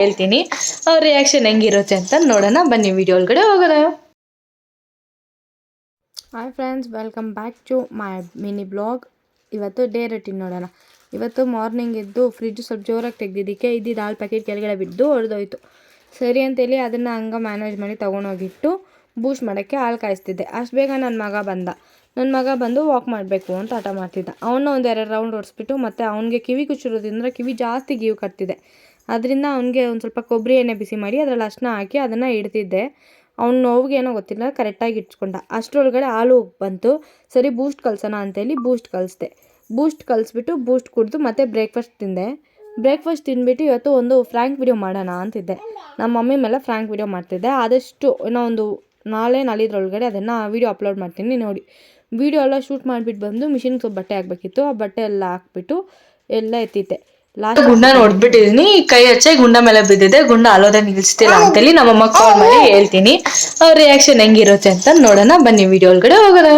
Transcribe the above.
ಹೇಳ್ತೀನಿ ಅವ್ರ ರಿಯಾಕ್ಷನ್ ಹೆಂಗಿರುತ್ತೆ ಅಂತ ನೋಡೋಣ ಬನ್ನಿ ವಿಡಿಯೋ ಒಳಗಡೆ ಹೋಗೋಣ. Hi friends, welcome back to my mini blog. ಇವತ್ತು ಡೇ ರೂಟೀನ್ ನೋಡೋಣ. ಇವತ್ತು ಮಾರ್ನಿಂಗ್ ಎದ್ದು ಫ್ರಿಡ್ಜ್ ಸ್ವಲ್ಪ ಜೋರಾಗಿ ತೆಗೆದಿದ್ದಕ್ಕೆ ಇದ್ದಿದ್ದು ಹಾಲು ಪ್ಯಾಕೆಟ್ ಕೆಳಗಡೆ ಬಿದ್ದು ಹೊಡೆದೋಯ್ತು. ಸರಿ ಅಂತೇಳಿ ಅದನ್ನು ಹಂಗೆ ಮ್ಯಾನೇಜ್ ಮಾಡಿ ತೊಗೊಂಡೋಗಿಟ್ಟು ಬೂಸ್ಟ್ ಮಾಡೋಕ್ಕೆ ಹಾಲು ಕಾಯಿಸ್ತಿದ್ದೆ. ಅಷ್ಟು ಬೇಗ ನನ್ನ ಮಗ ಬಂದು ವಾಕ್ ಮಾಡಬೇಕು ಅಂತ ಹಠ ಮಾಡ್ತಿದ್ದ. ಅವನ್ನ ಒಂದೆರಡು ರೌಂಡ್ ಓಡಿಸ್ಬಿಟ್ಟು ಮತ್ತು ಅವನಿಗೆ ಕಿವಿ ಕುಚ್ಚಿರೋದ್ರಿಂದ ಕಿವಿ ಜಾಸ್ತಿ ಗೀವು ಕಟ್ತಿದೆ. ಅದರಿಂದ ಅವನಿಗೆ ಒಂದು ಸ್ವಲ್ಪ ಕೊಬ್ಬರಿ ಎಣ್ಣೆ ಬಿಸಿ ಮಾಡಿ ಅದರಲ್ಲಿ ಅರ್ಶಿನ ಹಾಕಿ ಅದನ್ನು ಇಡ್ತಿದ್ದೆ. ಅವ್ನು ನೋವಿಗೆ ಏನೋ ಗೊತ್ತಿಲ್ಲ, ಕರೆಕ್ಟಾಗಿ ಇಟ್ಸ್ಕೊಂಡ. ಅಷ್ಟರೊಳಗಡೆ ಹಾಲು ಬಂತು. ಸರಿ ಬೂಸ್ಟ್ ಕಲ್ಸೋಣ ಅಂತೇಳಿ ಬೂಸ್ಟ್ ಕಲಿಸ್ದೆ. ಬೂಸ್ಟ್ ಕಲಿಸ್ಬಿಟ್ಟು ಬೂಸ್ಟ್ ಕುಡಿದು ಮತ್ತೆ ಬ್ರೇಕ್ಫಾಸ್ಟ್ ತಿಂದೆ. ಬ್ರೇಕ್ಫಾಸ್ಟ್ ತಿಂದ್ಬಿಟ್ಟು ಇವತ್ತು ಒಂದು ಫ್ರ್ಯಾಂಕ್ ವಿಡಿಯೋ ಮಾಡೋಣ ಅಂತಿದ್ದೆ. ನಮ್ಮ ಮಮ್ಮಿ ಮೇಲೆ ಫ್ರ್ಯಾಂಕ್ ವಿಡಿಯೋ ಮಾಡ್ತಿದ್ದೆ. ಆದಷ್ಟು ಏನೋ ಒಂದು ನಾಳಿದ್ರೊಳಗಡೆ ಅದನ್ನು ವಿಡಿಯೋ ಅಪ್ಲೋಡ್ ಮಾಡ್ತೀನಿ ನೋಡಿ. ವಿಡಿಯೋ ಎಲ್ಲ ಶೂಟ್ ಮಾಡಿಬಿಟ್ಟು ಬಂದು ಮಿಷಿನ್ಗೆ ಸ್ವಲ್ಪ ಬಟ್ಟೆ ಹಾಕಬೇಕಿತ್ತು. ಆ ಬಟ್ಟೆ ಎಲ್ಲ ಹಾಕ್ಬಿಟ್ಟು ಎಲ್ಲ ಎತ್ತಿದ್ದೆ. ಲಾಸ್ಟ್ ಗುಂಡ ನೋಡ್ಬಿಟ್ಟಿದೀನಿ, ಕೈ ಹಚ್ಚೆ ಗುಂಡ ಮೇಲೆ ಬಿದ್ದಿದೆ. ಗುಂಡ ಅಲ್ಲೋದೆ ನಿಲ್ಸ್ತಿಲ್ಲ ಅಂತೇಳಿ ನಮ್ಮಮ್ಮ ಕಾಲ್ ಮಾಡಿ ಹೇಳ್ತೀನಿ. ಅವ್ರ ರಿಯಾಕ್ಷನ್ ಹೆಂಗಿರುತ್ತೆ ಅಂತ ನೋಡೋಣ ಬನ್ನಿ ವಿಡಿಯೋ ಒಳಗಡೆ ಹೋಗೋಣ.